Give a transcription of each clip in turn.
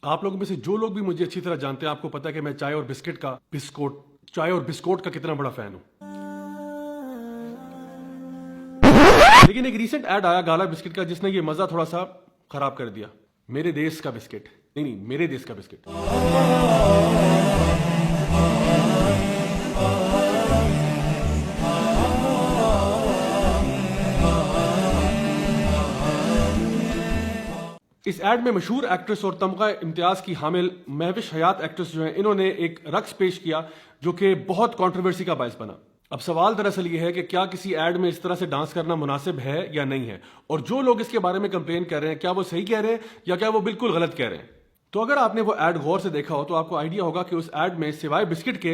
آپ لوگوں میں سے جو لوگ بھی مجھے اچھی طرح جانتے ہیں آپ کو پتا ہے کہ میں چائے اور بسکوٹ کا کتنا بڑا فین ہوں. لیکن ایک ریسنٹ ایڈ آیا گالا بسکٹ کا جس نے یہ مزہ تھوڑا سا خراب کر دیا. میرے دیش کا بسکٹ نہیں میرے دیش کا بسکٹ. اس ایڈ میں مشہور ایکٹریس اور تمغہ امتیاز کی حامل مہوش حیات ایکٹریس جو ہیں انہوں نے ایک رقص پیش کیا جو کہ بہت کنٹروورسی کا باعث بنا. اب سوال دراصل یہ ہے کہ کیا کسی ایڈ میں اس طرح سے ڈانس کرنا مناسب ہے یا نہیں ہے، اور جو لوگ اس کے بارے میں کمپلین کر رہے ہیں کیا وہ صحیح کہہ رہے ہیں یا کیا وہ بالکل غلط کہہ رہے ہیں. تو اگر آپ نے وہ ایڈ غور سے دیکھا ہو تو آپ کو آئیڈیا ہوگا کہ اس ایڈ میں سوائے بسکٹ کے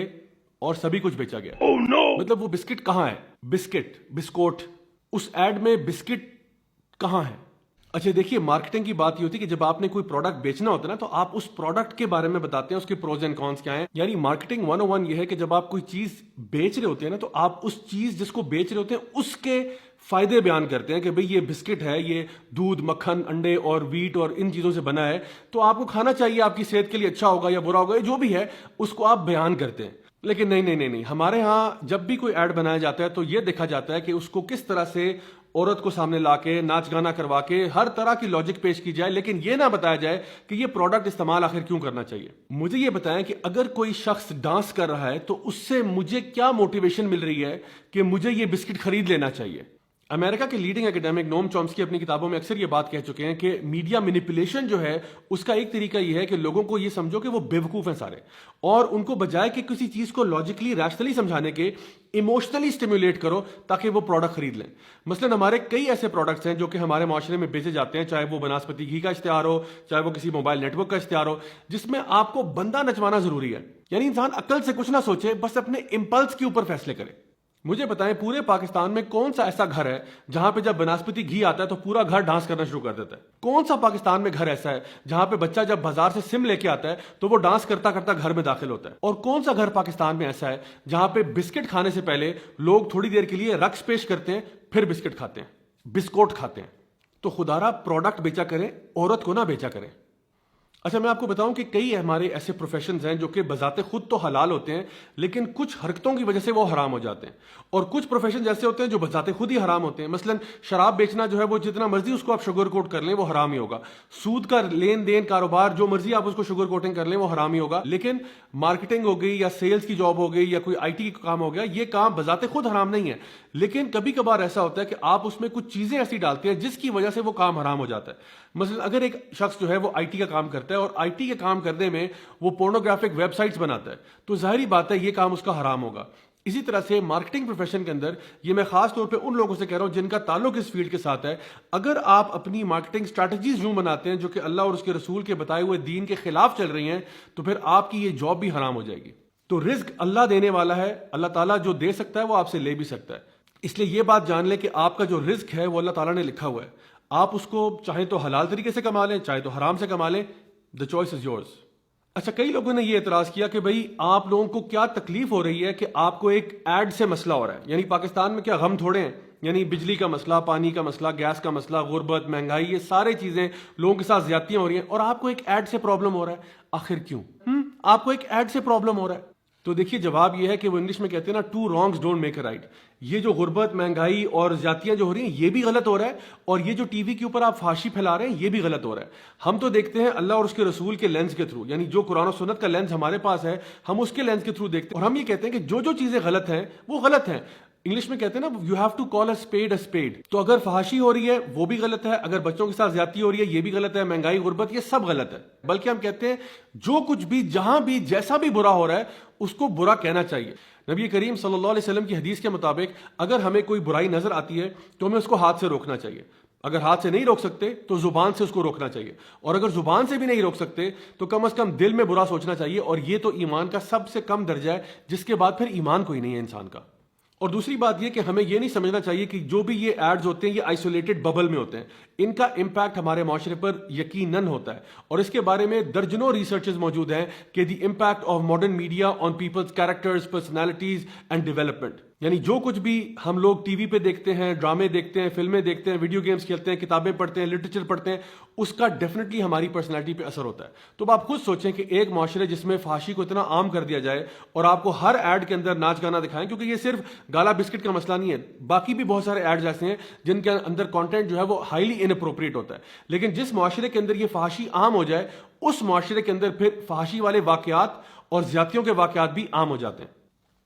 اور سبھی کچھ بیچا گیا. مطلب وہ بسکٹ کہاں ہے؟ بسکوٹ اس ایڈ میں بسکٹ کہاں ہے؟ اچھا دیکھیے، مارکیٹنگ کی بات یہ ہوتی ہے کہ جب آپ نے کوئی پروڈکٹ بیچنا ہوتا ہے نا تو آپ اس پروڈکٹ کے بارے میں بتاتے ہیں اس کے پروز اینڈ کونس کیا ہیں. یعنی مارکیٹنگ 101 یہ ہے کہ جب آپ کوئی چیز بیچ رہے ہوتے ہیں نا تو آپ اس چیز جس کو بیچ رہے ہوتے ہیں اس کے فائدے بیان کرتے ہیں کہ بھئی یہ بسکٹ ہے، یہ دودھ، مکھن، انڈے اور ویٹ اور ان چیزوں سے بنا ہے، تو آپ کو کھانا چاہیے، آپ کی صحت کے لیے اچھا ہوگا یا برا ہوگا، جو بھی ہے اس کو آپ بیان کرتے ہیں. لیکن نہیں، ہمارے ہاں جب بھی کوئی ایڈ بنایا جاتا ہے تو یہ دیکھا جاتا ہے کہ اس کو کس طرح سے عورت کو سامنے لا کے ناچ گانا کروا کے ہر طرح کی لاجک پیش کی جائے، لیکن یہ نہ بتایا جائے کہ یہ پروڈکٹ استعمال آخر کیوں کرنا چاہیے. مجھے یہ بتائیں کہ اگر کوئی شخص ڈانس کر رہا ہے تو اس سے مجھے کیا موٹیویشن مل رہی ہے کہ مجھے یہ بسکٹ خرید لینا چاہیے. امریکہ کے لیڈنگ اکیڈمک نوم چومسکی اپنی کتابوں میں اکثر یہ بات کہہ چکے ہیں کہ میڈیا مینیپولیشن جو ہے اس کا ایک طریقہ یہ ہے کہ لوگوں کو یہ سمجھو کہ وہ بیوقوف ہیں سارے، اور ان کو بجائے کہ کسی چیز کو لاجیکلی ریشنلی سمجھانے کے ایموشنلی اسٹیمولیٹ کرو تاکہ وہ پروڈکٹ خرید لیں. مثلا ہمارے کئی ایسے پروڈکٹس ہیں جو کہ ہمارے معاشرے میں بیچے جاتے ہیں، چاہے وہ بناسپتی گھی کا اشتہار ہو، چاہے وہ کسی موبائل نیٹ ورک کا اشتہار ہو، جس میں آپ کو بندہ نچوانا ضروری ہے. یعنی انسان عقل سے کچھ نہ سوچے، بس اپنے امپلس کے اوپر فیصلے کرے. مجھے بتائیں پورے پاکستان میں کون سا ایسا گھر ہے جہاں پہ جب بناسپتی گھی آتا ہے تو پورا گھر ڈانس کرنا شروع کر دیتا ہے؟ کون سا پاکستان میں گھر ایسا ہے جہاں پہ بچہ جب بازار سے سم لے کے آتا ہے تو وہ ڈانس کرتا کرتا گھر میں داخل ہوتا ہے؟ اور کون سا گھر پاکستان میں ایسا ہے جہاں پہ بسکٹ کھانے سے پہلے لوگ تھوڑی دیر کے لیے رقص پیش کرتے ہیں پھر بسکٹ کھاتے ہیں، بسکوٹ کھاتے ہیں؟ تو خدارا پروڈکٹ بیچا کریں، عورت کو نہ بیچا کریں. اچھا میں آپ کو بتاؤں کہ کئی ہمارے ایسے پروفیشنز ہیں جو کہ بذات خود تو حلال ہوتے ہیں لیکن کچھ حرکتوں کی وجہ سے وہ حرام ہو جاتے ہیں، اور کچھ پروفیشنز ایسے ہوتے ہیں جو بذات خود ہی حرام ہوتے ہیں. مثلا شراب بیچنا جو ہے وہ جتنا مرضی اس کو آپ شوگر کوٹ کر لیں وہ حرام ہی ہوگا. سود کا لین دین کاروبار جو مرضی آپ اس کو شوگر کوٹنگ کر لیں وہ حرام ہی ہوگا. لیکن مارکیٹنگ ہو گئی یا سیلز کی جاب ہو گئی یا کوئی آئی ٹی کا کام ہو گیا، یہ کام بذات خود حرام نہیں ہے، لیکن کبھی کبھار ایسا ہوتا ہے کہ آپ اس میں کچھ چیزیں ایسی ڈالتے ہیں جس کی وجہ سے وہ کام حرام ہو جاتا ہے. مثلا اگر ایک شخص جو ہے وہ آئی ٹی کا کام کرتا ہے اور آئی ٹی کے کام کرنے میں وہ پورنوگرافک ویب سائٹس بناتا ہے تو ظاہری بات ہے یہ کام اس کا حرام ہوگا. اسی طرح سے مارکیٹنگ پروفیشن کے اندر، یہ میں خاص طور پہ ان لوگوں سے کہہ رہا ہوں جن کا تعلق اس فیلڈ کے ساتھ ہے، اگر آپ اپنی مارکیٹنگ سٹریٹجیز یوں بناتے ہیں جو کہ اللہ اور اس کے رسول کے بتائے ہوئے دین کے خلاف چل رہی ہیں تو پھر آپ کی یہ جاب بھی حرام ہو جائے گی. تو رزق اللہ دینے والا ہے، اللہ تعالیٰ جو دے سکتا ہے وہ آپ سے لے بھی سکتا ہے. اس لیے یہ بات جان لیں کہ آپ کا جو رزق ہے وہ اللہ تعالیٰ نے لکھا ہوا ہے، آپ اس کو چاہے تو حلال طریقے سے کما لیں چاہے تو حرام سے کما لیں، the choice is yours. اچھا کئی لوگوں نے یہ اعتراض کیا کہ بھئی آپ لوگوں کو کیا تکلیف ہو رہی ہے کہ آپ کو ایک ایڈ سے مسئلہ ہو رہا ہے؟ یعنی پاکستان میں کیا غم تھوڑے ہیں؟ یعنی بجلی کا مسئلہ، پانی کا مسئلہ، گیس کا مسئلہ، غربت، مہنگائی، یہ سارے چیزیں لوگوں کے ساتھ زیادتیاں ہو رہی ہیں اور آپ کو ایک ایڈ سے پرابلم ہو رہا ہے. آخر کیوں آپ کو ایک ایڈ سے پرابلم ہو رہا ہے؟ تو دیکھیے جواب یہ ہے کہ وہ انگلش میں کہتے ہیں نا two wrongs don't make a right. یہ جو غربت، مہنگائی اور زیادتیاں جو ہو رہی ہیں یہ بھی غلط ہو رہا ہے، اور یہ جو ٹی وی کے اوپر آپ فحاشی پھیلا رہے ہیں یہ بھی غلط ہو رہا ہے. ہم تو دیکھتے ہیں اللہ اور اس کے رسول کے لینس کے تھرو، یعنی جو قرآن و سنت کا لینس ہمارے پاس ہے ہم اس کے لینس کے تھرو دیکھتے ہیں، اور ہم یہ کہتے ہیں کہ جو جو چیزیں غلط ہیں وہ غلط ہیں. انگلش میں کہتے ہیں نا you have to call a spade. تو اگر فحاشی ہو رہی ہے وہ بھی غلط ہے، اگر بچوں کے ساتھ زیادتی ہو رہی ہے یہ بھی غلط ہے، مہنگائی، غربت، یہ سب غلط ہے. بلکہ ہم کہتے ہیں جو کچھ بھی جہاں بھی جیسا بھی برا ہو رہا ہے اس کو برا کہنا چاہیے. نبی کریم صلی اللہ علیہ وسلم کی حدیث کے مطابق اگر ہمیں کوئی برائی نظر آتی ہے تو ہمیں اس کو ہاتھ سے روکنا چاہیے. اگر ہاتھ سے نہیں روک سکتے تو زبان سے اس کو روکنا چاہیے، اور اگر زبان سے بھی نہیں روک سکتے تو کم از کم دل میں برا سوچنا چاہیے، اور یہ تو ایمان کا سب سے کم درجہ ہے جس کے بعد پھر ایمان کوئی نہیں ہے انسان کا. اور دوسری بات یہ کہ ہمیں یہ نہیں سمجھنا چاہیے کہ جو بھی یہ ایڈز ہوتے ہیں یہ آئسولیٹڈ ببل میں ہوتے ہیں. ان کا امپیکٹ ہمارے معاشرے پر یقیناً ہوتا ہے، اور اس کے بارے میں درجنوں ریسرچز موجود ہیں کہ the impact of modern media on people's characters, personalities and development. یعنی جو کچھ بھی ہم لوگ ٹی وی پہ دیکھتے ہیں، ڈرامے دیکھتے ہیں، فلمیں دیکھتے ہیں، ویڈیو گیمز کھیلتے ہیں، کتابیں پڑھتے ہیں، لٹریچر پڑھتے ہیں، اس کا ڈیفینیٹلی ہماری پرسنالٹی پہ اثر ہوتا ہے. تو اب آپ خود سوچیں کہ ایک معاشرے جس میں فحاشی کو اتنا عام کر دیا جائے اور آپ کو ہر ایڈ کے اندر ناچ گانا دکھائیں، کیونکہ یہ صرف گالا بسکٹ کا مسئلہ نہیں ہے، باقی بھی بہت سارے ایڈز ایسے ہیں جن کے اندر کانٹینٹ جو ہے وہ ہائیلی ان اپروپریٹ ہوتا ہے. لیکن جس معاشرے کے اندر یہ فحاشی عام ہو جائے، اس معاشرے کے اندر پھر فحاشی والے واقعات اور زیادتیوں کے واقعات بھی عام ہو جاتے ہیں.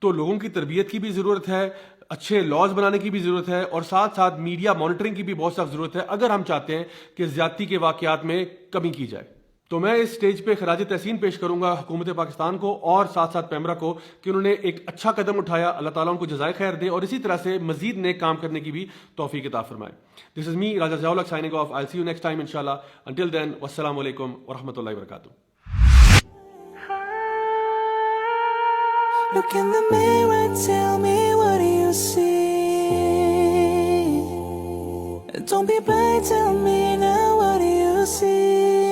تو لوگوں کی تربیت کی بھی ضرورت ہے، اچھے لاز بنانے کی بھی ضرورت ہے، اور ساتھ ساتھ میڈیا مانیٹرنگ کی بھی بہت سخت ضرورت ہے اگر ہم چاہتے ہیں کہ زیادتی کے واقعات میں کمی کی جائے. تو میں اس سٹیج پہ خراج تحسین پیش کروں گا حکومت پاکستان کو اور ساتھ ساتھ پیمرا کو کہ انہوں نے ایک اچھا قدم اٹھایا. اللہ تعالیٰ ان کو جزائے خیر دے اور اسی طرح سے مزید نیک کام کرنے کی بھی توفیق عطا فرمائے. دس از می Raja Zia ul Haq signing off. I see you next time انشاءاللہ. انٹل دین والسلام علیکم ورحمۃ اللہ وبرکاتہ. Look in the mirror, tell me what do you see? Don't be blind, tell me now what do you see?